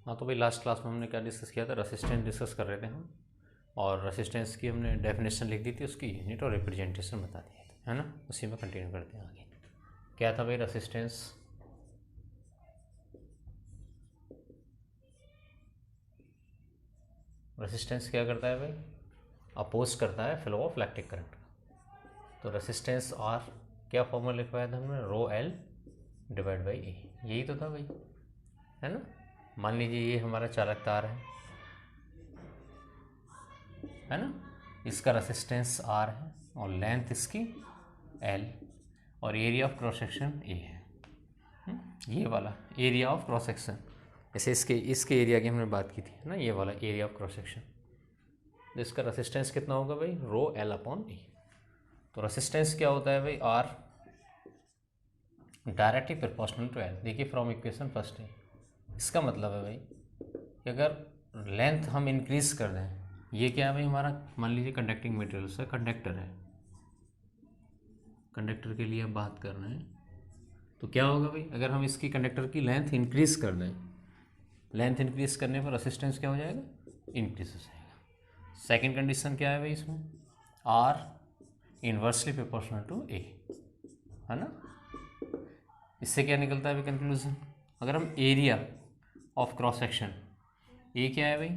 हाँ तो भाई लास्ट क्लास में हमने क्या डिस्कस किया था, रेसिस्टेंस डिस्कस कर रहे थे हम, और रेसिस्टेंस की हमने डेफिनेशन लिख दी थी, उसकी यूनिट और रिप्रेजेंटेशन बता दिए थे, है ना। उसी में कंटिन्यू करते हैं आगे। क्या था भाई रेसिस्टेंस? रेसिस्टेंस क्या करता है भाई? अपोज करता है फ्लो ऑफ इलेक्ट्रिक करंट का। तो रेसिस्टेंस आर क्या फॉर्मूला लिखवाया था हमने? रो एल डिवाइड बाई ए, यही तो था भाई, है ना। मान लीजिए ये हमारा चालक तार है ना, इसका रेसिस्टेंस आर है और लेंथ इसकी एल, और area of cross section A है। ये वाला एरिया ऑफ क्रॉस सेक्शन, जैसे इसके एरिया की हमने बात की थी ना, ये वाला एरिया ऑफ क्रॉस सेक्शन। तो इसका रेसिस्टेंस कितना होगा भाई? Rho L upon A. तो रेसिस्टेंस क्या होता है भाई? R directly proportional to L. देखिए फ्रॉम इक्वेशन फर्स्ट है, इसका मतलब है भाई कि अगर लेंथ हम इंक्रीज कर दें, ये क्या है भाई हमारा, मान लीजिए कंडक्टिंग मटेरियल से कंडक्टर है, कंडक्टर के लिए अब बात कर रहे हैं, तो क्या होगा भाई अगर हम इसकी कंडक्टर की लेंथ इंक्रीज कर दें, लेंथ इंक्रीज करने पर रेसिस्टेंस क्या हो जाएगा? इंक्रीज हो जाएगा। सेकंड कंडीशन क्या है भाई इसमें? आर इन्वर्सली प्रोपोर्शनल टू ए, है ना। इससे क्या निकलता है भाई कंक्लूजन? अगर हम एरिया ऑफ क्रॉस सेक्शन, ए क्या है भाई?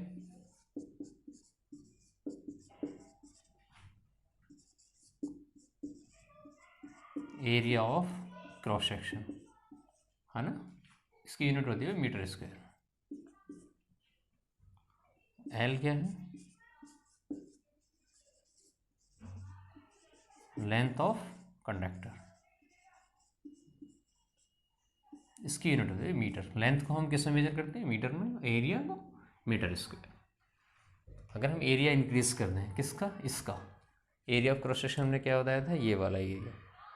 एरिया ऑफ क्रॉस सेक्शन, है ना, इसकी यूनिट होती है मीटर स्क्वायर। एल क्या है? लेंथ ऑफ कंडक्टर, इसकी यूनिट होती है मीटर। लेंथ को हम किस में मेजर करते हैं? मीटर में। एरिया को मीटर स्क्वायर। अगर हम एरिया इंक्रीज कर दें, किसका? इसका एरिया ऑफ क्रॉस सेक्शन हमने क्या बताया था? ये वाला एरिया,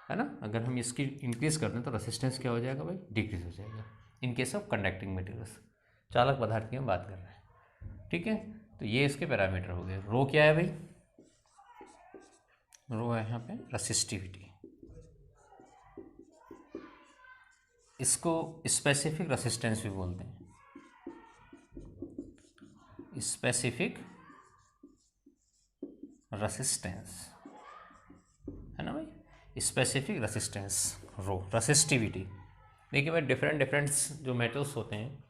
है ना। अगर हम इसकी इंक्रीज कर दें तो रेसिस्टेंस क्या हो जाएगा भाई? डिक्रीज हो जाएगा। In case of conducting materials, चालक पदार्थ की हम बात कर रहे हैं, ठीक है। तो ये इसके पैरामीटर हो गए। रो क्या है भाई? रो है यहाँ पे रेसिस्टिविटी, इसको स्पेसिफिक रेसिस्टेंस भी बोलते हैं, स्पेसिफिक रेसिस्टेंस, है ना भाई, स्पेसिफिक रेसिस्टेंस रो, रेसिस्टिविटी। देखिए भाई डिफरेंट जो मेटल्स होते हैं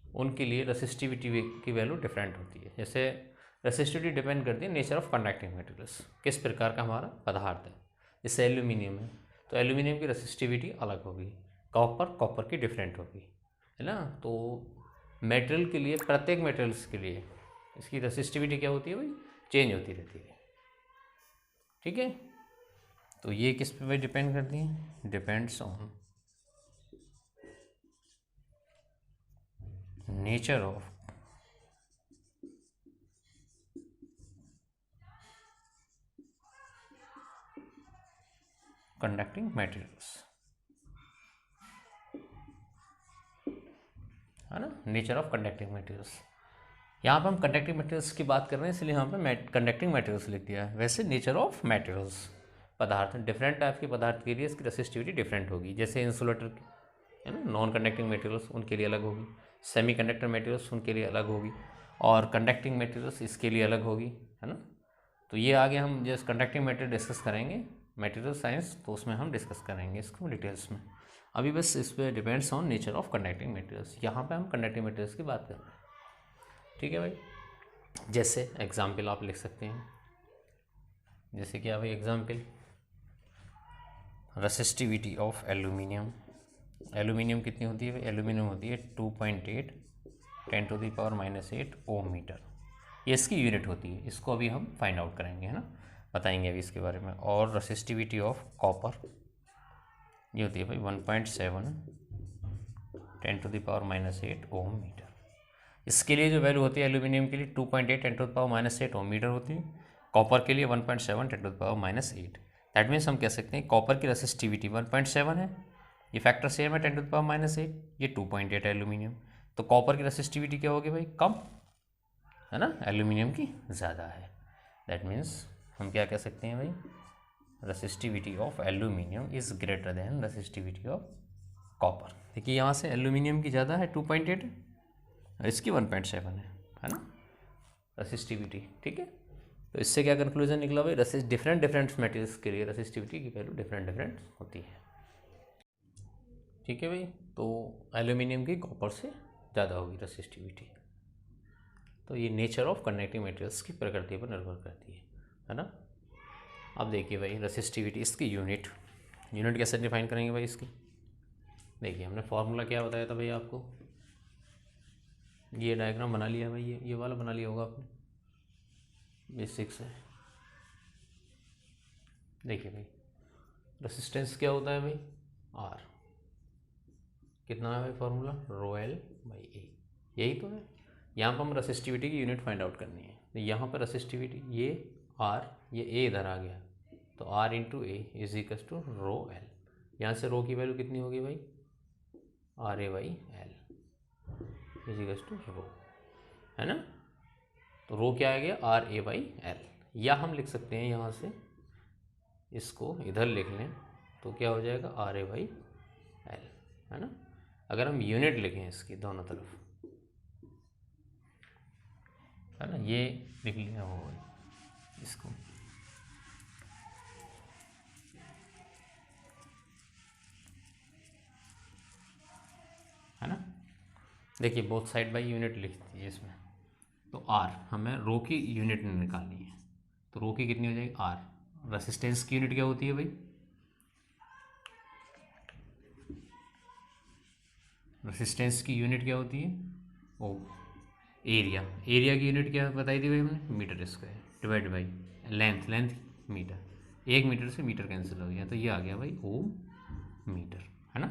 उनके लिए रेसिस्टिविटी की वैल्यू डिफरेंट होती है। जैसे रेसिस्टिविटी डिपेंड करती है नेचर ऑफ कंडक्टिंग मटेरियल्स, किस प्रकार का हमारा पदार्थ है। जैसे एल्यूमिनियम है तो एल्यूमिनियम की रेसिस्टिविटी अलग होगी, कॉपर की डिफरेंट होगी, है ना। तो मेटेरियल के लिए, प्रत्येक मेटेरियल्स के लिए इसकी रेसिस्टिविटी क्या होती है भाई? चेंज होती रहती है, ठीक है। तो ये किस पे भाई डिपेंड करती है? Depends on nature of conducting materials, है ना, नेचर ऑफ कंडक्टिंग मटेरियल्स। यहाँ पे हम कंडक्टिंग मटेरियल्स की बात कर रहे हैं इसलिए यहाँ पे कंडक्टिंग मटेरियल्स लिख दिया है। वैसे नेचर ऑफ मटेरियल्स, पदार्थ, डिफरेंट टाइप के पदार्थ के लिए इसकी रेसिस्टिविटी डिफरेंट होगी। जैसे इंसुलेटर की, है ना, नॉन कंडक्टिंग मटेरियल्स उनके लिए अलग होगी, सेमी कंडक्टर मटेरियल्स उनके लिए अलग होगी, और कंडक्टिंग मटेरियल्स इसके लिए अलग होगी, है ना। तो ये आगे हम जैसे कंडक्टिंग मटेरियल डिस्कस करेंगे, मटेरियल साइंस, तो उसमें हम डिस्कस करेंगे इसको डिटेल्स में। अभी बस इस पर depends on nature of conducting materials, यहाँ पे हम कंडक्टिंग मटेरियल्स की बात कर रहे हैं, ठीक है भाई। जैसे एग्जाम्पल आप लिख सकते हैं, जैसे क्या भाई example, resistivity of aluminium. Aluminium कितनी होती है भाई? एल्यूमिनियम होती है 2.8 10⁻⁸ ओम मीटर, ये इसकी यूनिट होती है। इसको अभी हम फाइंड आउट करेंगे, है ना, बताएंगे अभी इसके बारे में। और रेसिस्टिविटी ऑफ कॉपर, ये होती है भाई 1.7 10⁻⁸ ओम मीटर। इसके लिए जो वैल्यू होती है एल्यूमिनियम के लिए 2.8 10⁻⁸ ओम मीटर होती है, कॉपर के लिए 1.7 10⁻⁸। दैट मीन्स हम कह सकते हैं कॉपर की रेसिस्टिविटी 1.7 है, ये फैक्टर सेम है 10⁻⁸, ये 2.8 है एल्यूमिनियम, तो कॉपर की रेसिस्टिविटी क्या होगी भाई? कम, है ना, एल्यूमिनियम की ज़्यादा है। दैट मीन्स हम क्या कह सकते हैं भाई? Resistivity of aluminium is greater than resistivity of copper. देखिए यहाँ से एल्यूमिनियम की ज़्यादा है 2.8, और इसकी 1.7 है ना रेसिस्टिविटी। ठीक है, तो इससे क्या कंक्लूजन निकला भाई, डिफरेंट मटेरियल्स के लिए रेसिस्टिविटी की वैल्यू डिफरेंट होती है। ठीक है भाई, तो एल्यूमिनियम की कॉपर से ज़्यादा होगी रेसिस्टिविटी। तो ये नेचर ऑफ कंडक्टिंग मटेरियल्स की प्रकृति पर निर्भर करती है ना। अब देखिए भाई रेसिस्टिविटी, इसकी यूनिट कैसे डिफाइन करेंगे भाई इसकी। देखिए हमने फॉर्मूला क्या बताया था भाई आपको, ये डायग्राम बना लिया भाई, ये वाला बना लिया होगा आपने बेसिक से। देखिए भाई रेसिस्टेंस क्या होता है भाई, आर, कितना है भाई फॉर्मूला, रो एल बाई ए, यही तो है। यहाँ पर हम रेसिस्टिविटी की यूनिट फाइंड आउट करनी है, तो यहाँ पर रेसिस्टिविटी ये आर, ये ए इधर आ गया, तो R into A is equal to rho L. यहाँ से रो की वैल्यू कितनी होगी भाई, R A by L is equal to rho, है ना। तो रो क्या आ गया, आर ए बाई एल, या हम लिख सकते हैं यहाँ से इसको इधर लिख लें तो क्या हो जाएगा, आर ए बाई एल, है ना। अगर हम यूनिट लिखें इसकी दोनों तरफ, है ना, ये लिख लिया हो इसको, है ना। देखिए बोथ साइड बाई यूनिट लिख दीजिए इसमें, तो आर हमें रो की यूनिट निकालनी है, तो रो की कितनी हो जाएगी आर। रेसिस्टेंस की यूनिट क्या होती है भाई, रेसिस्टेंस की यूनिट क्या होती है, ओ। एरिया की यूनिट क्या बताई थी भाई हमने, metre square divide by length metre, 1 metre से मीटर कैंसिल हो गया, तो ये आ गया भाई ओम मीटर, है ना।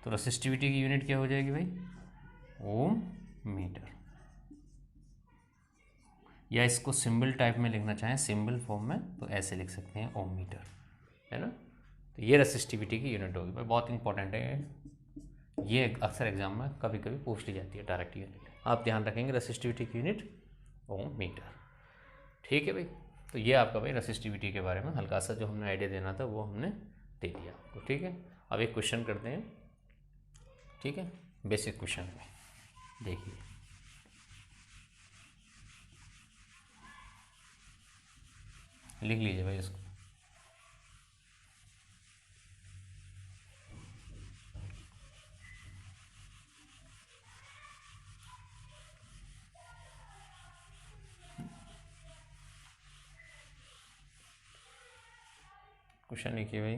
तो रेसिस्टिविटी की यूनिट क्या हो जाएगी भाई, ओम मीटर, या इसको सिंबल टाइप में लिखना चाहें, सिंबल फॉर्म में, तो ऐसे लिख सकते हैं ओम मीटर, है ना। तो ये रेसिस्टिविटी की यूनिट होगी भाई, बहुत इंपॉर्टेंट है ये, अक्सर एग्जाम में कभी कभी पूछ ली जाती है डायरेक्ट यूनिट, आप ध्यान रखेंगे रेसिस्टिविटी की यूनिट ओम मीटर। ठीक है भाई, तो ये आपका भाई रेसिस्टिविटी के बारे में हल्का सा जो हमने आइडिया देना था वो हमने दे दिया आपको। ठीक है, अब एक क्वेश्चन करते हैं, ठीक है, बेसिक क्वेश्चन में देखिए, लिख लीजिए भाई इसको। क्वेश्चन लिखिए भाई,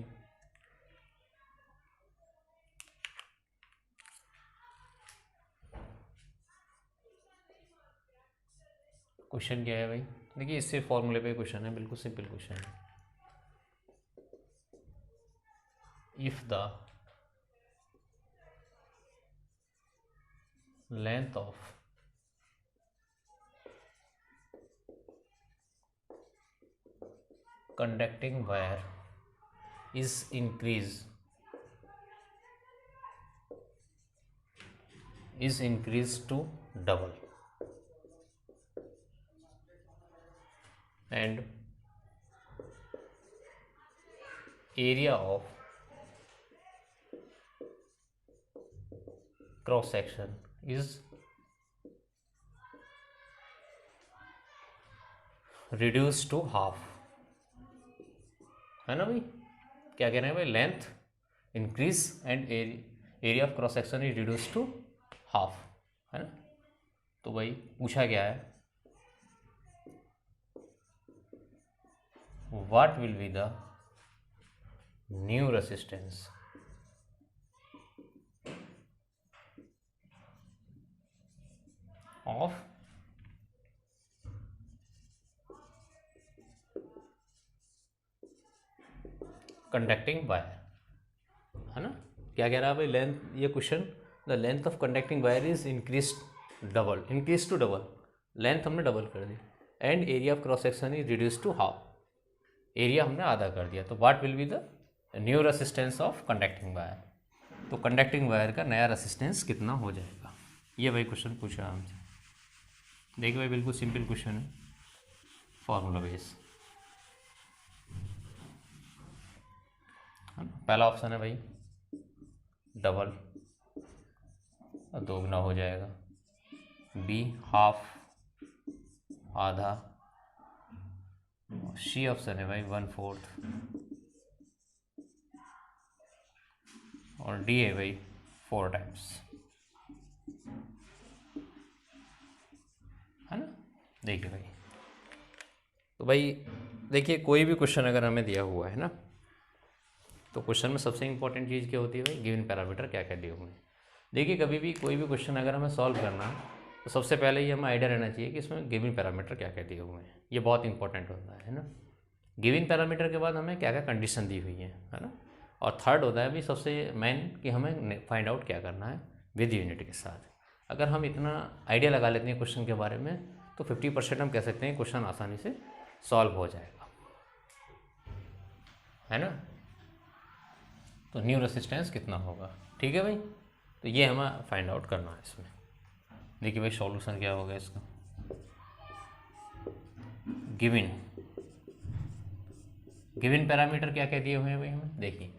क्वेश्चन क्या है भाई, देखिए इससे फॉर्मूले पे क्वेश्चन है, बिल्कुल सिंपल क्वेश्चन है। If the length of conducting wire is increased to double, and area of cross section is reduced to half, है ना भाई। क्या कह रहे हैं भाई, length increase and area of cross section is reduce to half, है ना। तो भाई पूछा गया है, what will be the new resistance of conducting wire, है ना। क्या कह रहा है भाई, लेंथ, ये question, the length of conducting wire is increase to double, length हमने डबल कर दी, and area of cross section is reduce to half, area हमने आधा कर दिया, तो what will be the new resistance of conducting wire, तो conducting wire का नया रेसिस्टेंस कितना हो जाएगा, ये भाई क्वेश्चन पूछा हमसे। देखिए भाई बिल्कुल सिंपल क्वेश्चन है, फॉर्मूला बेस, है ना। पहला ऑप्शन है भाई डबल, दोगुना हो जाएगा, बी हाफ आधा, सी ऑप्शन है भाई 1/4 और डी है भाई 4 टाइम्स, है ना। देखिए भाई, तो भाई देखिए कोई भी क्वेश्चन अगर हमें दिया हुआ है ना, तो क्वेश्चन में सबसे इंपॉर्टेंट चीज़ क्या होती है भाई, गिवन पैरामीटर क्या क्या दिए हुए हैं। देखिए कभी भी कोई भी क्वेश्चन अगर हमें सॉल्व करना है तो सबसे पहले ये हमें आइडिया रहना चाहिए कि इसमें गिवन पैरामीटर क्या क्या दिए हुए हैं, ये बहुत इंपॉर्टेंट होता है ना। गिवन पैरामीटर के बाद हमें क्या क्या कंडीशन दी हुई है ना। और थर्ड होता है भी सबसे मेन कि हमें फाइंड आउट क्या करना है विद यूनिट के साथ। अगर हम इतना आइडिया लगा लेते हैं क्वेश्चन के बारे में तो 50% हम कह सकते हैं क्वेश्चन आसानी से सॉल्व हो जाएगा, है ना। तो न्यू रेसिस्टेंस कितना होगा, ठीक है भाई। तो ये हमें फाइंड आउट करना है इसमें। देखिए भाई सॉल्यूशन क्या होगा इसका, गिवन पैरामीटर क्या क्या दिए हुए हैं भाई हमें। देखिए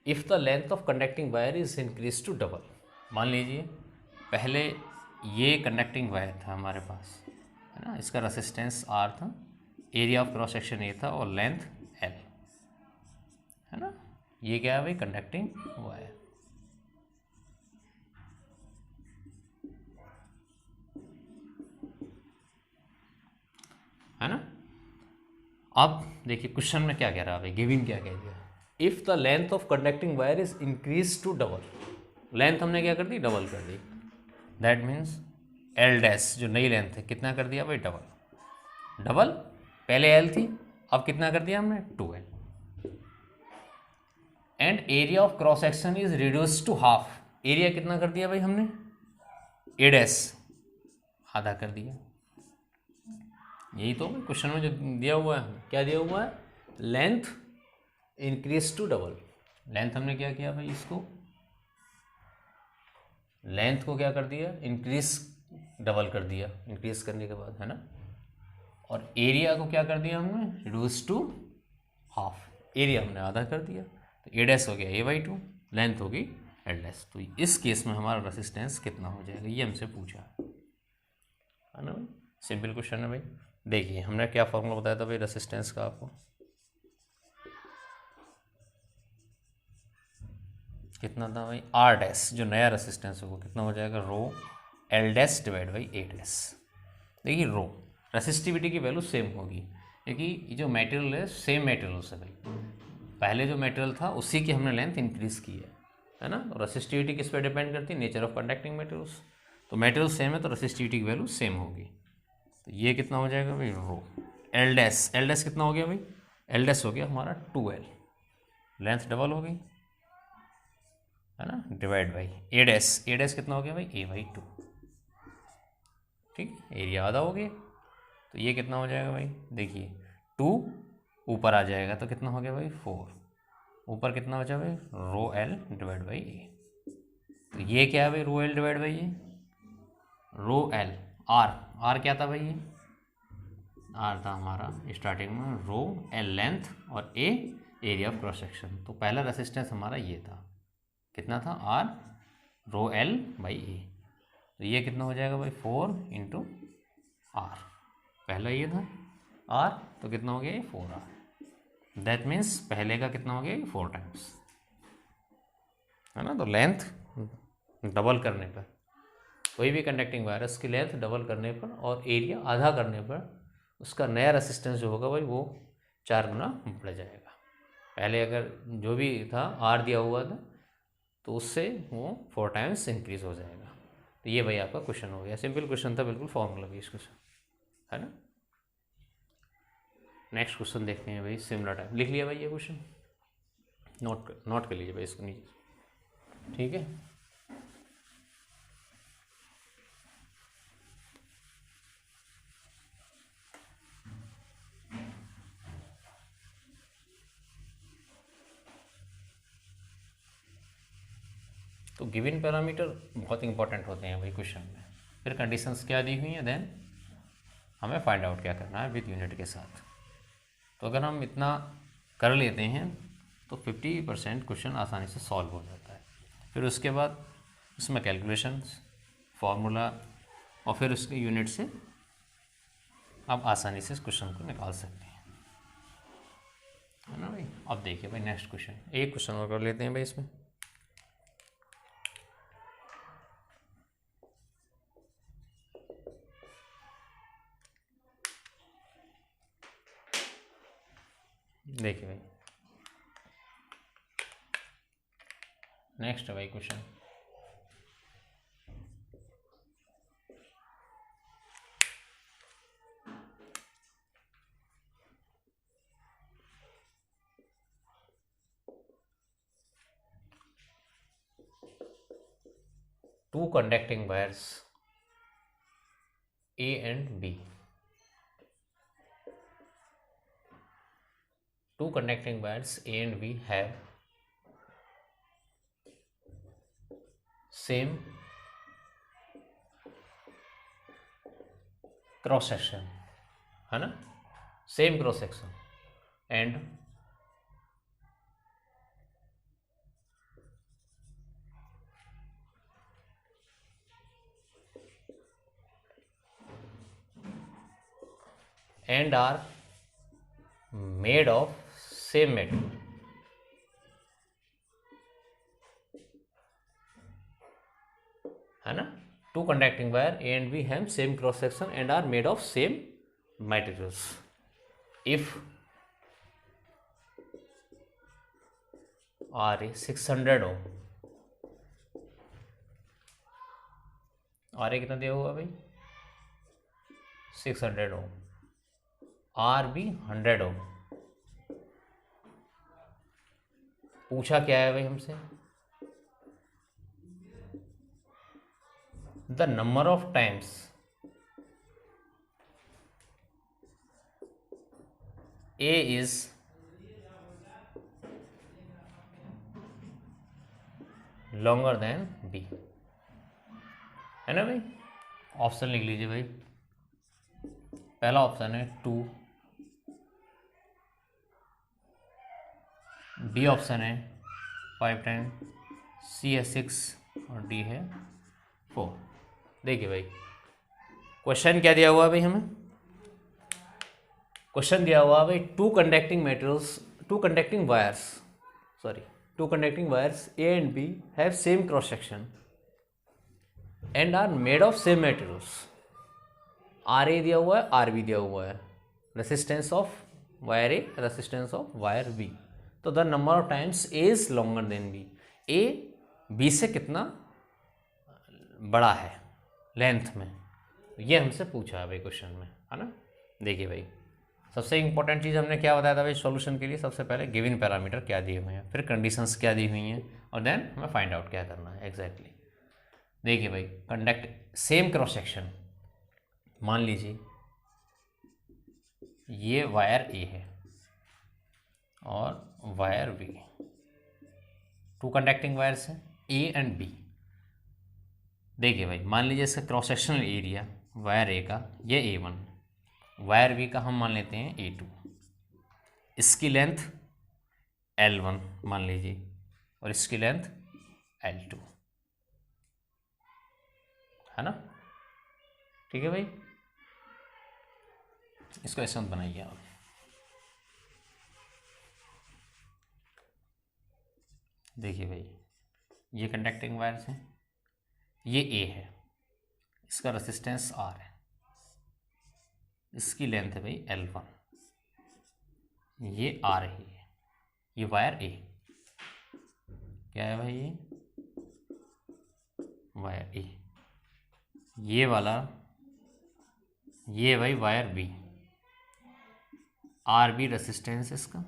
if the length of conducting wire is increase to double, मान लीजिए पहले ये कंडक्टिंग वायर था हमारे पास, है ना, इसका रेसिस्टेंस R था, area of cross section A था और लेंथ L, है ना। ये क्या है भाई, कंडक्टिंग वायर, है ना। अब देखिए क्वेश्चन में क्या कह रहा है भाई, गिवन क्या कह दिया, if the length of conducting wire is increase to double, length हमने क्या कर दी, डबल कर दी, दैट मीन्स L डैश जो नई लेंथ है कितना कर दिया भाई, डबल। डबल पहले L थी, अब कितना कर दिया हमने, 2L। And area of cross section is reduce to half, area कितना कर दिया भाई हमने, A डैश आधा कर दिया। यही तो क्वेश्चन में जो दिया हुआ है, क्या दिया हुआ है, length increase to double. Length हमने क्या किया भाई, इसको लेंथ को क्या कर दिया, इंक्रीज डबल कर दिया, इंक्रीज करने के बाद, है ना। और एरिया को क्या कर दिया हमने, रिड्यूस टू हाफ, एरिया हमने आधा कर दिया। तो ए डैश हो गया A/2, लेंथ होगी L डैश। तो इस केस में हमारा रेसिस्टेंस कितना हो जाएगा, ये हमसे पूछा है ना भाई। सिंपल क्वेश्चन है भाई। देखिए हमने क्या फॉर्मूला बताया था भाई रेसिस्टेंस का आपको, कितना था भाई, R डैश जो नया रेसिस्टेंस होगा कितना हो जाएगा, रो L dash divide by A dash. देखिए रो रेसिस्टिविटी की वैल्यू सेम होगी क्योंकि ये जो मटेरियल है सेम मटेरियल से भाई, पहले जो मटेरियल था उसी की हमने लेंथ इंक्रीज की है ना। तो रेसिस्टिविटी किस पे डिपेंड करती है, नेचर ऑफ कंडक्टिंग मटेरियल्स। तो मटेरियल सेम है तो रेसिस्टिविटी की वैल्यू सेम होगी। तो ये कितना हो जाएगा भाई, रो L डैश कितना हो गया भाई, L डैश हो गया हमारा 2L, लेंथ डबल हो गई, है ना, डिवाइड बाई A डैश कितना हो गया भाई, A/2, ठीक, एरिया आधा हो गया। तो ये कितना हो जाएगा भाई, देखिए 2 ऊपर आ जाएगा तो कितना हो गया भाई, 4, ऊपर कितना बचा भाई, rho L divide by A। तो ये क्या है भाई, rho L divide by A, rho L, R क्या था भाई, ये R था हमारा स्टार्टिंग में, रो L लेंथ और A area of cross section. तो पहला रेसिस्टेंस हमारा ये था, कितना था, R rho L by A। तो ये कितना हो जाएगा भाई, 4 इंटू R, पहला ये था R, तो कितना हो गया ये 4R, दैट मीन्स पहले का कितना हो गया, 4 टाइम्स, है ना। तो लेंथ डबल करने पर, कोई भी कंडक्टिंग वायरस की लेंथ डबल करने पर और एरिया आधा करने पर उसका नया रेसिस्टेंस जो होगा भाई वो 4 गुना बढ़ जाएगा। पहले अगर जो भी था R दिया हुआ था तो उससे वो 4 टाइम्स इंक्रीज हो जाएगा। तो ये भाई आपका क्वेश्चन हो गया, सिंपल क्वेश्चन था, बिल्कुल फॉर्मूला बेस्ड क्वेश्चन, है ना। नेक्स्ट क्वेश्चन देखते हैं भाई, सिमिलर टाइप, लिख लिया भाई ये क्वेश्चन, नोट कर लीजिए भाई इसको नीचे, ठीक है। तो गिवन पैरामीटर बहुत इंपॉर्टेंट होते हैं भाई क्वेश्चन में। फिर कंडीशंस क्या दी हुई हैं, देन हमें फाइंड आउट क्या करना है विद यूनिट के साथ। तो अगर हम इतना कर लेते हैं तो 50% क्वेश्चन आसानी से सॉल्व हो जाता है। फिर उसके बाद उसमें कैलकुलेशंस, फार्मूला और फिर उसके यूनिट से आप आसानी से इस क्वेश्चन को निकाल सकते हैं, है ना भाई। अब देखिए भाई नेक्स्ट क्वेश्चन, एक क्वेश्चन और कर लेते हैं भाई इसमें। देखिए भाई नेक्स्ट है भाई question, two conducting wires A and B. Two conducting wires A and B have same cross section, है ना, same cross section and are made of same material, है ना। Two conducting wire A and B have same cross section and are made of same materials. If RA 600 ohm, RA कितना दिया हुआ भाई 600 ohm, RB 100 ohm। पूछा क्या है भाई हमसे, the number of times A is longer than B, है ना भाई। ऑप्शन लिख लीजिए भाई, पहला ऑप्शन है 2, बी ऑप्शन है 5 टाइम, सी है 6 और डी है 4। देखिए भाई क्वेश्चन क्या दिया हुआ है भाई हमें, क्वेश्चन दिया हुआ है भाई two conducting wires A and B have same cross section and are made of same materials। RA दिया हुआ है, RB दिया हुआ है, resistance of wire A, resistance of wire B। तो the number of times A is longer then B, A B से कितना बड़ा है लेंथ में, ये हमसे पूछा है भाई क्वेश्चन में, है ना। देखिए भाई सबसे इंपॉर्टेंट चीज़ हमने क्या बताया था भाई सॉल्यूशन के लिए, सबसे पहले गिवन पैरामीटर क्या दिए हुए हैं, फिर कंडीशंस क्या दी हुई हैं, और देन हमें फाइंड आउट क्या करना है एग्जैक्टली। देखिए भाई कंडक्ट सेम क्रॉस सेक्शन, मान लीजिए ये वायर A है और wire B, two conducting wires हैं A एंड B। देखिए भाई मान लीजिए इसका cross sectional area wire A का ये A1, वायर B का हम मान लेते हैं A2, इसकी लेंथ L1 मान लीजिए और इसकी लेंथ L2, है ना। ठीक है भाई, इसको ऐसे मत बनाइए आप। देखिए भाई ये कंडक्टिंग वायर्स हैं, ये A है, इसका रेसिस्टेंस R है, इसकी लेंथ है भाई L1, ये आ रही है, ये वायर A क्या है भाई, ये वायर A, ये वाला ये भाई वायर B, RB रेसिस्टेंस इसका,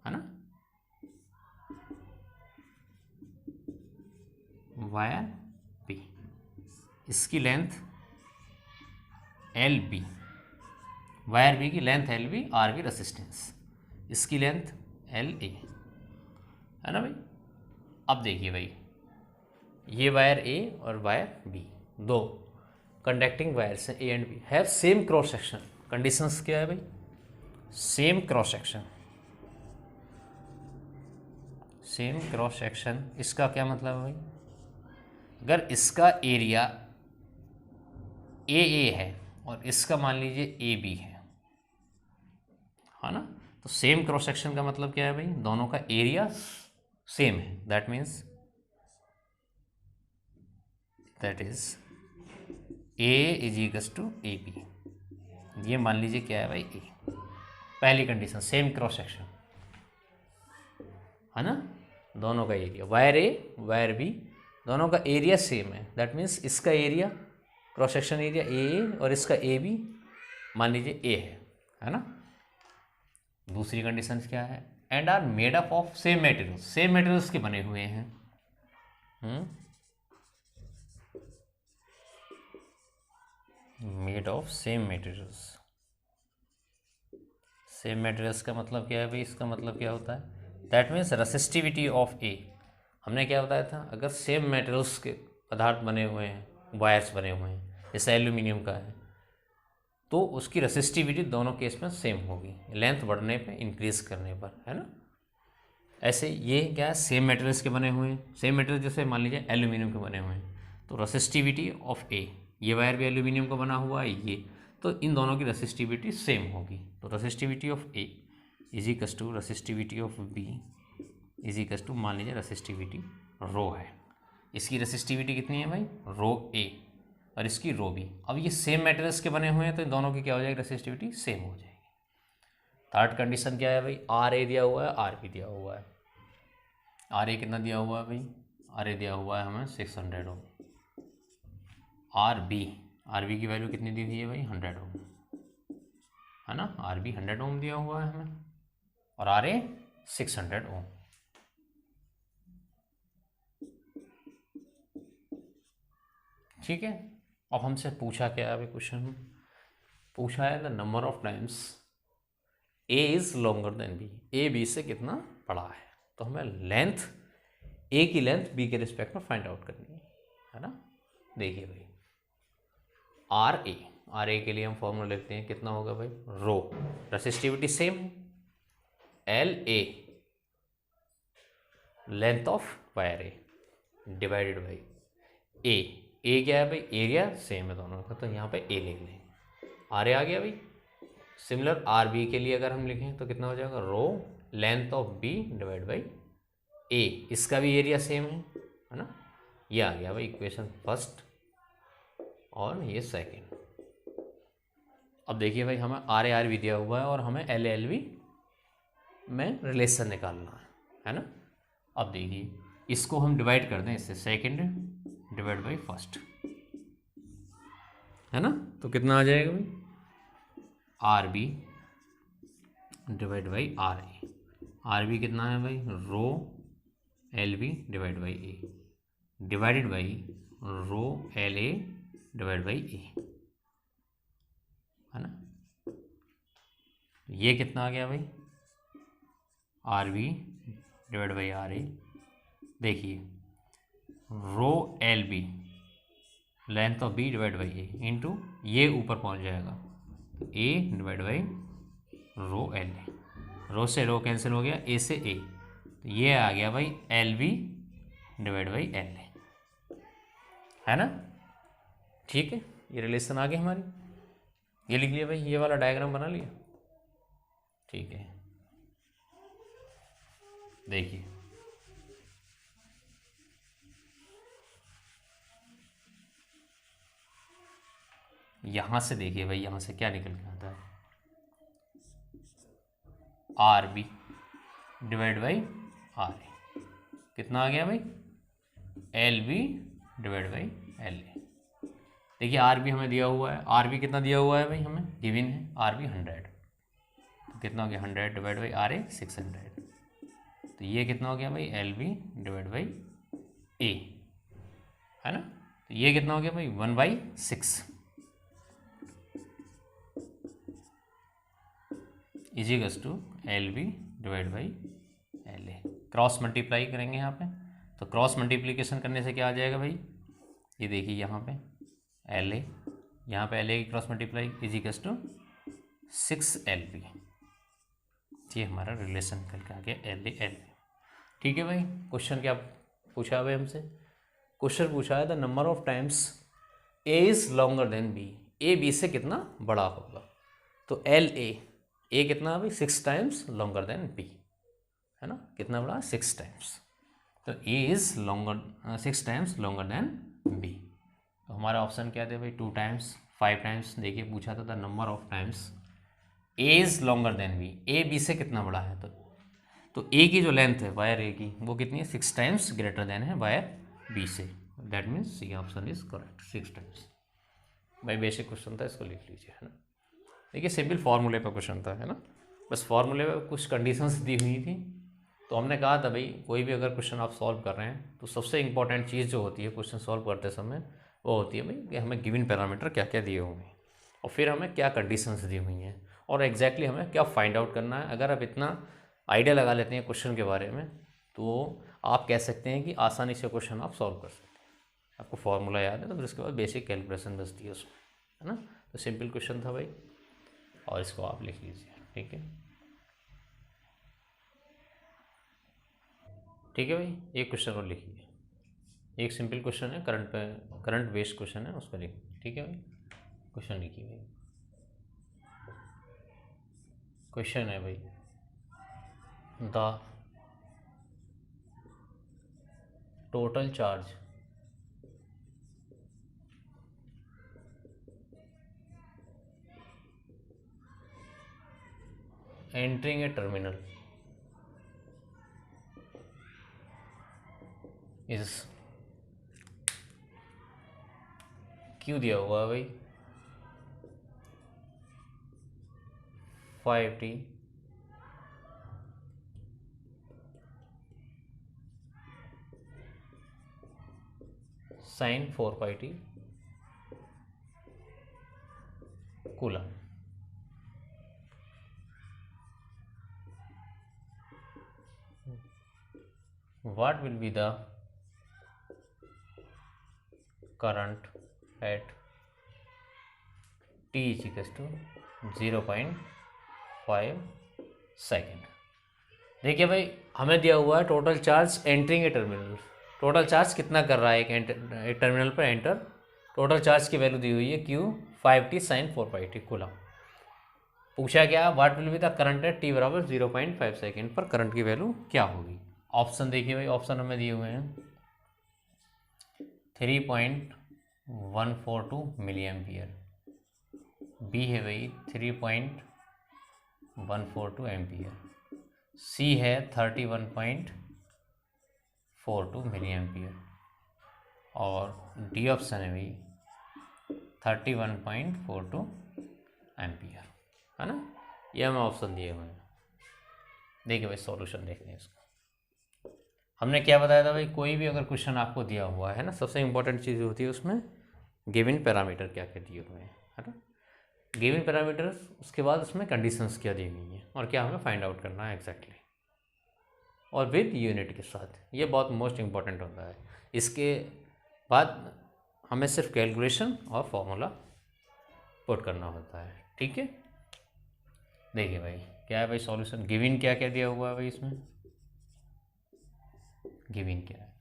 है ना, वायर B, इसकी लेंथ LB, वायर B की लेंथ LB, RB रेसिस्टेंस, इसकी लेंथ LA, है ना भाई। अब देखिए भाई ये वायर A और वायर B दो कंडक्टिंग वायर्स हैं A and B, have same cross section. Conditions क्या है भाई, same cross section, same cross section, इसका क्या मतलब है भाई, अगर इसका एरिया ए है और इसका मान लीजिए ए बी है ना। तो सेम क्रॉस सेक्शन का मतलब क्या है भाई, दोनों का एरिया सेम है, that means that is A is equals to A B. ये मान लीजिए क्या है भाई, ए। पहली कंडीशन सेम क्रॉस सेक्शन है ना, दोनों का area wire a wire B दोनों का एरिया सेम है, दैट मीन्स इसका area cross section area A और इसका ए बी मान लीजिए ए है ना। दूसरी कंडीशन क्या है, and are made up of same materials, same materials के बने हुए हैं। Made of same materials, same materials का मतलब क्या है भाई, इसका मतलब क्या होता है, दैट मीन्स रेसिस्टिविटी ऑफ ए। हमने क्या बताया था, अगर सेम मटेरियल्स के पदार्थ बने हुए हैं, वायर्स बने हुए हैं, जैसे एल्यूमिनियम का है, तो उसकी रेसिस्टिविटी दोनों केस में सेम होगी, लेंथ बढ़ने पे इंक्रीज करने पर, है ना। ऐसे ये क्या है, सेम मटेरियल्स के बने हुए हैं, सेम मटेरियल जैसे मान लीजिए एल्यूमिनियम के बने हुए हैं, तो रेसिस्टिविटी ऑफ ए, ये वायर भी एल्यूमिनियम का बना हुआ है ये, तो इन दोनों की रेसिस्टिविटी सेम होगी। तो resistivity of A is equals to resistivity of B is equals to, मान लीजिए रेसिस्टिविटी रो है, इसकी रेसिस्टिविटी कितनी है भाई, रो ए, और इसकी रो बी। अब ये सेम मटेरियल्स के बने हुए हैं तो इन दोनों की क्या हो जाएगी, रेसिस्टिविटी सेम हो जाएगी। थर्ड कंडीशन क्या है भाई, आर ए दिया हुआ है, आर बी दिया हुआ है। आर ए कितना दिया हुआ है भाई, आर ए दिया हुआ है हमें 600 ओम। आर बी की वैल्यू कितनी दी हुई है भाई, 100 ओम, है ना। आर बी 100 ओम दिया हुआ है हमें और आर ए 600 ओम। ठीक है, अब हमसे पूछा क्या है अभी क्वेश्चन में, पूछा है the number of times A is longer than B, A B से कितना बड़ा है, तो हमें लेंथ ए की लेंथ बी के रिस्पेक्ट में फाइंड आउट करनी है ना। देखिए भाई, आर ए के लिए हम फॉर्मूला लिखते हैं, कितना होगा भाई, रो, रेसिस्टिविटी सेम है, L A length of wire A divided by A क्या है भाई, एरिया सेम है दोनों का, तो यहाँ पे ए लिख लें, आर ए आ गया भाई। सिमिलर आर बी के लिए अगर हम लिखें तो कितना हो जाएगा, rho length of B divide by A, इसका भी एरिया सेम है ना। ये आ गया भाई इक्वेशन फर्स्ट और ये सेकंड। अब देखिए भाई, हमें आर बी दिया हुआ है और हमें एल बी में रिलेशन निकालना है ना। अब देखिए, इसको हम डिवाइड कर दें इससे, सेकंड डिवाइड बाई फर्स्ट, है ना, तो कितना आ जाएगा भाई, R B divide by R A. R B कितना है भाई, rho L B divide by A divided by rho L A divide by A, है ना। ये कितना आ गया भाई, R B divide by R A. देखिए, rho L B length of B divide by A into ये ऊपर पहुंच जाएगा, तो A divide by rho L A, rho से रो कैंसिल हो गया, ए से ए, तो ये आ गया भाई L B divide by L A, है ना। ठीक है, ये रिलेशन आ गई हमारी, ये लिख लिया भाई, ये वाला डायग्राम बना लिया। ठीक है, देखिए यहां से, देखिए भाई यहां से क्या निकल के आता है, R B divide by R A, कितना आ गया भाई, L B divide by L A. देखिए आर बी हमें दिया हुआ है, आर बी कितना दिया हुआ है भाई, हमें गिवन है आर बी 100, तो कितना हो गया 100 डिवाइड बाई आर ए 600, तो ये कितना हो गया भाई, L B divide by A, है ना। तो ये कितना हो गया भाई, 1/6 is equals to L B divide by L A. Cross multiply करेंगे यहाँ पे, तो क्रॉस मल्टीप्लिकेशन करने से क्या आ जाएगा भाई, ये देखिए यहाँ पे एल ए, यहाँ पे एल ए की cross multiply is equals to 6 L B, ये हमारा रिलेशन करके आ गया एल ए एल बी। ठीक है भाई, क्वेश्चन क्या पूछा भाई हमसे, क्वेश्चन पूछा है the number of times A is longer than B, A B से कितना बड़ा होगा, तो एल ए कितना भाई 6 टाइम्स लॉन्गर देन बी, है ना, कितना बड़ा 6 टाइम्स, तो A is longer 6 times longer than B. तो हमारा ऑप्शन क्या थे भाई 2 टाइम्स 5 टाइम्स। देखिए पूछा था number of times A is longer than B, A B से कितना बड़ा है, तो ए की जो लेंथ है वायर ए की वो कितनी है 6 टाइम्स ग्रेटर देन है वायर बी से, that means C option is correct 6 times. भाई बेसिक क्वेश्चन था, इसको लिख लीजिए, है ना। देखिए सिंपल फार्मूले पर क्वेश्चन था, है ना, बस फार्मूले में कुछ कंडीशंस दी हुई थी, तो हमने कहा था भाई कोई भी अगर क्वेश्चन आप सॉल्व कर रहे हैं तो सबसे इंपॉर्टेंट चीज़ जो होती है क्वेश्चन सॉल्व करते समय वो होती है भाई कि हमें गिवन पैरामीटर क्या क्या दिए हुए हैं और फिर हमें क्या कंडीशंस दी हुई हैं और एग्जैक्टली हमें क्या फाइंड आउट करना है। अगर आप इतना आइडिया लगा लेते हैं क्वेश्चन के बारे में तो आप कह सकते हैं कि आसानी से क्वेश्चन आप सॉल्व कर सकते हैं। आपको फार्मूला याद है तो फिर उसके बाद बेसिक कैलकुलेशन बचती है उसमें, है ना। तो सिंपल क्वेश्चन था भाई और इसको आप लिख लीजिए, ठीक है। ठीक है भाई, एक क्वेश्चन और लिखिए, एक सिंपल क्वेश्चन है करंट बेस्ड क्वेश्चन है उसको लिखिए, ठीक है भाई। क्वेश्चन लिखिए भाई, क्वेश्चन है भाई the total charge entering A terminal is, क्यों दिया हुआ है भाई 5t sin 4πt coulomb. What will be the current at t is equals to 0.5 second. देखिए भाई हमें दिया हुआ है टोटल चार्ज एंटरिंग ए टर्मिनल, टोटल चार्ज कितना कर रहा है एक टर्मिनल पर एंटर, टोटल चार्ज की वैल्यू दी हुई है Q 5t sin 4πt coulomb. पूछा क्या what will be the current eight t बराबर 0.5 सेकेंड पर करंट की वैल्यू क्या होगी। ऑप्शन देखिए भाई, ऑप्शन हमें दिए हुए हैं 3.142 मिली एम्पियर, बी है भाई 3.142 एम्पियर, सी है 31.42 मिली एम्पियर और डी ऑप्शन है भाई 31.42 एम्पियर, है ना। ये हमें ऑप्शन दिए हुए हैं। देखिए भाई सॉल्यूशन देखते हैं इसका। हमने क्या बताया था भाई कोई भी अगर क्वेश्चन आपको दिया हुआ है ना सबसे इंपॉर्टेंट चीज़ होती है उसमें गिवन पैरामीटर क्या क्या दिए हुए हैं, है ना। गिवन पैरामीटर उसके बाद उसमें कंडीशंस क्या दी हुई हैं और क्या हमें फाइंड आउट करना है एग्जैक्टली और विद यूनिट के साथ। ये बहुत मोस्ट इंपॉर्टेंट होता है। इसके बाद हमें सिर्फ कैलकुलेशन और फॉर्मूला पुट करना होता है, ठीक है। देखिए भाई क्या है भाई सॉल्यूशन, गिवन क्या क्या दिया हुआ है भाई इसमें, गिवन क्या है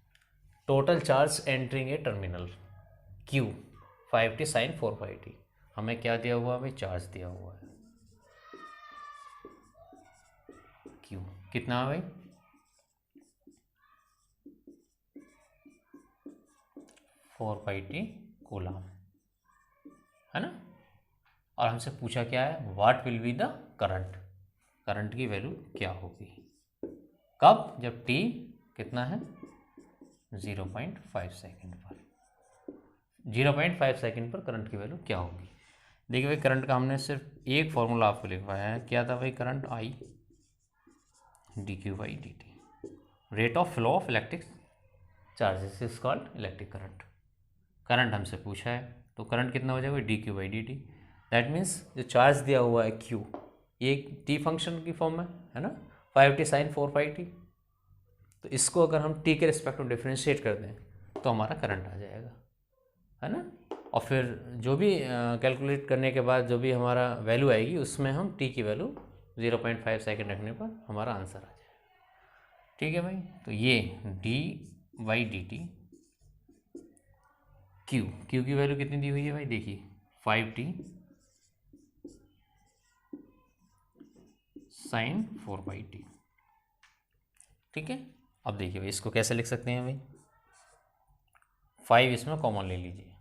टोटल चार्ज एंटरिंग ए terminal Q 5t sin 4πt, हमें क्या दिया हुआ है भाई चार्ज दिया हुआ है Q कितना है भाई 4πt कूलम, है ना। और हमसे पूछा क्या है what will be the current, current की वैल्यू क्या होगी कब, जब t कितना है 0.5 सेकेंड पर, 0.5 सेकेंड पर करंट की वैल्यू क्या होगी। देखिए भाई करंट का हमने सिर्फ एक फॉर्मूला आपको लिखवाया है, क्या था भाई current I dq/dt, rate of flow of electric charges is called electric current. Current हमसे पूछा है तो करंट कितना हो जाएगा dq/dt, दैट मीन्स जो चार्ज दिया हुआ है Q ये टी फंक्शन की फॉर्म में है ना 5t sin 4πt, तो इसको अगर हम t के रिस्पेक्ट में डिफ्रेंशिएट कर दें तो हमारा करंट आ जाएगा, है ना। और फिर जो भी कैलकुलेट करने के बाद जो भी हमारा वैल्यू आएगी उसमें हम t की वैल्यू 0.5 सेकेंड रखने पर हमारा आंसर आ जाएगा, ठीक है भाई। तो ये dy/dt क्यू की वैल्यू कितनी दी हुई है भाई, देखिए 5t साइन 4/t। ठीक है, अब देखिए भाई इसको कैसे लिख सकते हैं भाई, 5 इसमें कॉमन ले लीजिए,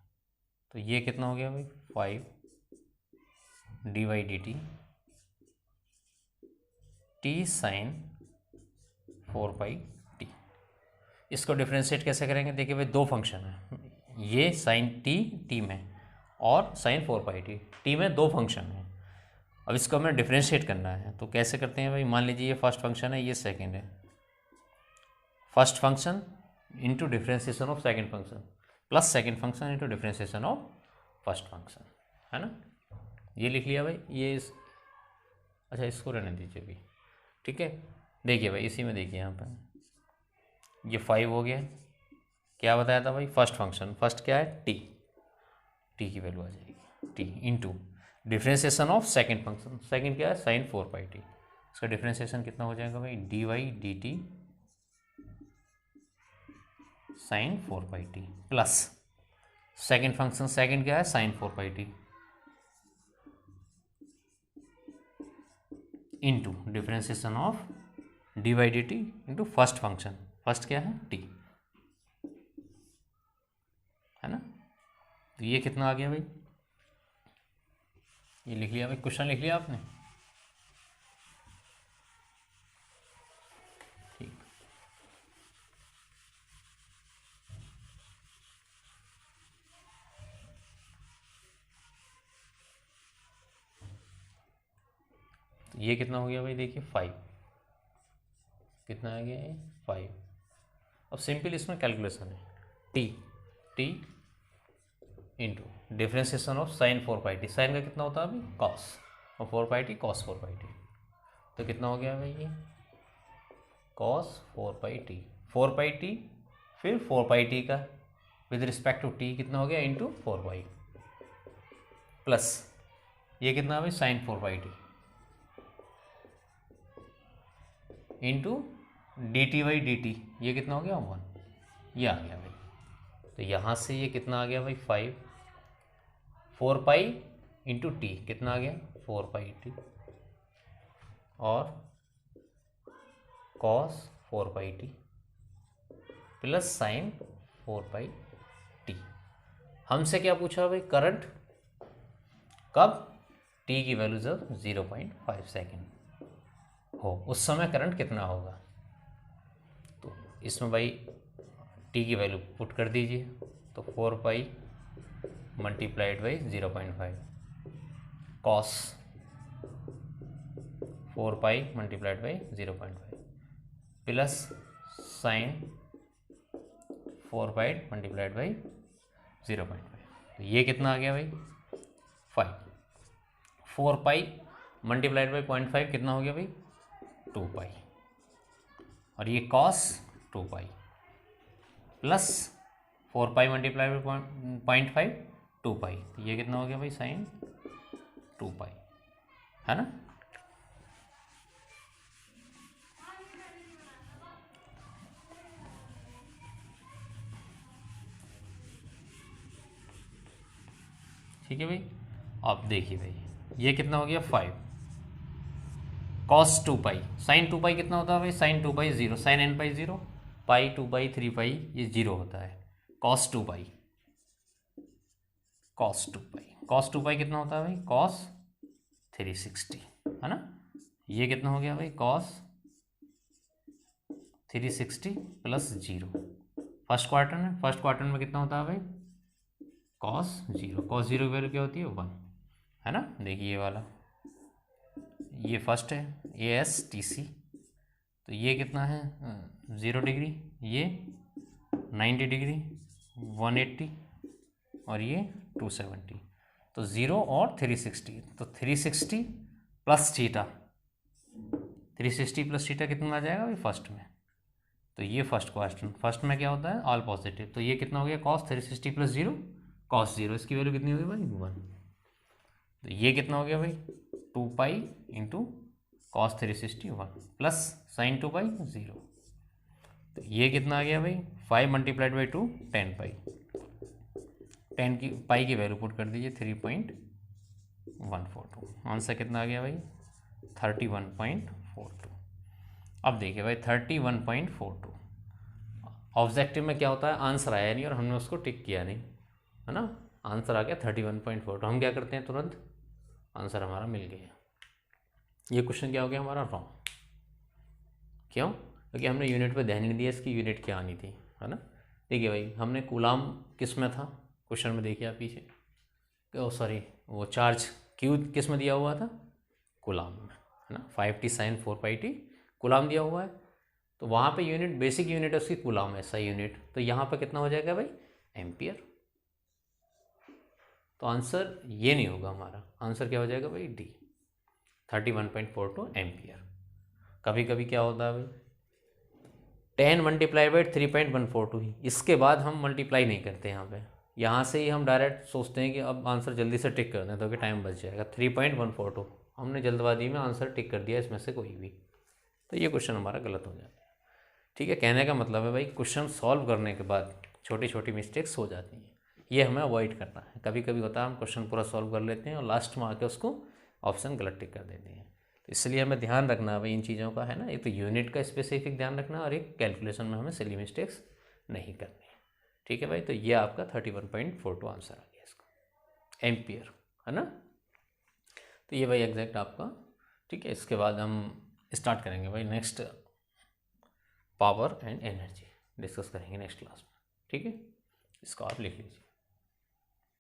तो ये कितना हो गया भाई 5 dy/dt t साइन 4/t। इसको डिफ्रेंशिएट कैसे करेंगे, देखिए भाई दो फंक्शन है, ये साइन टी में और साइन 4/t, टी में दो फंक्शन है। अब इसको हमें डिफ्रेंशिएट करना है, तो कैसे करते हैं भाई, मान लीजिए ये फर्स्ट फंक्शन है, ये सेकंड है, first function into differentiation of second function plus second function into differentiation of first function, है ना। ये लिख लिया भाई, ये अच्छा इसको रहने दीजिए अभी। ठीक है, देखिए भाई इसी में देखिए यहाँ पर ये 5 हो गया, क्या बताया था भाई, फर्स्ट फंक्शन, फर्स्ट क्या है टी की वैल्यू आ जाएगी T into differentiation of second function, second क्या है साइन 4/t, इसका डिफ्रेंशिएशन कितना हो जाएगा भाई dy/dt sine 4/t plus second function, second क्या है sine 4/t into differentiation of dy/dt into first function, first क्या है t, है ना। तो ये कितना आ गया भाई, ये लिख लिया भाई, क्वेश्चन लिख लिया आपने। ठीक, तो ये कितना हो गया भाई, देखिए 5, कितना आ गया ये 5। अब सिंपल इसमें कैलकुलेशन है, T into differentiation of sine 4/t, sine का कितना होता है अभी कॉस, और 4/t कॉस 4/t, तो कितना हो गया भाई ये कॉस 4/t, 4/t फिर 4/t का विद रिस्पेक्ट टू टी कितना हो गया इंटू 4/, प्लस ये कितना भाई साइन 4/t इंटू dt/dt, ये कितना हो गया 1, ये आ गया भाई। तो यहाँ से ये कितना आ गया भाई 5, 4 इंटू टी कितना आ गया 4/t और cos 4/t plus sign 4/t। हमसे क्या पूछा भाई, करंट कब, t की वैल्यू जब 0.5 सेकेंड हो उस समय करंट कितना होगा। तो इसमें भाई t की वैल्यू पुट कर दीजिए, तो 4 multiplied by 0.5 cos 4 multiplied by 0.5 plus sign 4 multiplied by 0.5, तो ये कितना आ गया भाई 5, 4 मल्टीप्लाइड बाई 0.5 कितना हो गया भाई 2 और ये कॉस 2 प्लस 4 मल्टीप्लाइड बाई 0.5 2 तो ये कितना हो गया भाई साइन 2 है ना। ठीक है भाई, अब देखिए भाई ये कितना हो गया 5 कॉस 2 साइन 2 कितना होता है भाई साइन 2 0, साइन n 0, पाई 2 3 ये 0 होता है, कॉस 2 कॉस 2 कितना होता है भाई कॉस 360, है ना। ये कितना हो गया भाई कॉस 360 प्लस 0, फर्स्ट क्वार्टर में कितना होता है भाई कॉस 0, कॉस 0 की वैल्यू क्या होती है 1, है ना। देखिए ये वाला ये फर्स्ट है ASTC, तो ये कितना है 0 डिग्री, ये 90 डिग्री 180 और ये 270, तो 0 और 360, तो 360 प्लस थीटा, 360 प्लस थीटा कितना आ जाएगा भाई फर्स्ट में, तो ये फर्स्ट क्वेश्चन, फर्स्ट में क्या होता है ऑल पॉजिटिव, तो ये कितना हो गया कॉस 360 प्लस 0 कॉस 0, इसकी वैल्यू कितनी होगी भाई 1, तो ये कितना हो गया भाई 2 इंटू कॉस 360 1 प्लस साइन 2 0, तो ये कितना आ गया भाई 5 मल्टीप्लाइड बाई 2 10 10 की पाई की वैल्यू पुट कर दीजिए 3.142। आंसर कितना आ गया भाई 31.42। अब देखिए भाई 31.42 ऑब्जेक्टिव में क्या होता है, आंसर आया नहीं और हमने उसको टिक किया नहीं, है ना। आंसर आ गया 31.42, हम क्या करते हैं तुरंत आंसर हमारा मिल गया। ये क्वेश्चन क्या हो गया हमारा रॉन्ग। क्यों? क्योंकि हमने यूनिट पे ध्यान नहीं दिया, इसकी यूनिट क्या आनी थी, है ना। देखिए भाई हमने कूलाम किस में था क्वेश्चन में, देखिए आप पीछे, ओ सॉरी वो चार्ज क्यू किस में दिया हुआ था, कूलाम में, है ना। 5t sin 4πt कूलाम दिया हुआ है, तो वहाँ पे यूनिट बेसिक यूनिट है उसकी कूलाम है, SI यूनिट। तो यहाँ पे कितना हो जाएगा भाई एम्पियर। तो आंसर ये नहीं होगा हमारा, आंसर क्या हो जाएगा भाई डी 31.42 एम्पियर। कभी कभी क्या होता है भाई 10 मल्टीप्लाई बाई 3.142 ही, इसके बाद हम मल्टीप्लाई नहीं करते यहाँ पे, यहाँ से ही हम डायरेक्ट सोचते हैं कि अब आंसर जल्दी से टिक कर दें तो कि टाइम बच जाएगा। 3.142 हमने जल्दबाजी में आंसर टिक कर दिया इसमें से कोई भी, तो ये क्वेश्चन हमारा गलत हो जाता है। ठीक है, कहने का मतलब है भाई क्वेश्चन सॉल्व करने के बाद छोटी छोटी मिस्टेक्स हो जाती हैं, ये हमें अवॉइड करना है। कभी कभी होता है हम क्वेश्चन पूरा सॉल्व कर लेते हैं और लास्ट में आके उसको ऑप्शन गलत टिक कर देते हैं। तो इसलिए हमें ध्यान रखना है भाई इन चीज़ों का, है ना। एक तो यूनिट का स्पेसिफिक ध्यान रखना और एक कैलकुलेशन में हमें सिली मिस्टेक्स नहीं करनी है। ठीक है भाई, तो ये आपका 31.42 आंसर आ गया इसका, एम्पियर, है ना। तो ये भाई एग्जैक्ट आपका, ठीक है। इसके बाद हम स्टार्ट करेंगे भाई next power and energy discuss करेंगे नेक्स्ट क्लास में, ठीक है। इसको आप लिख लीजिए।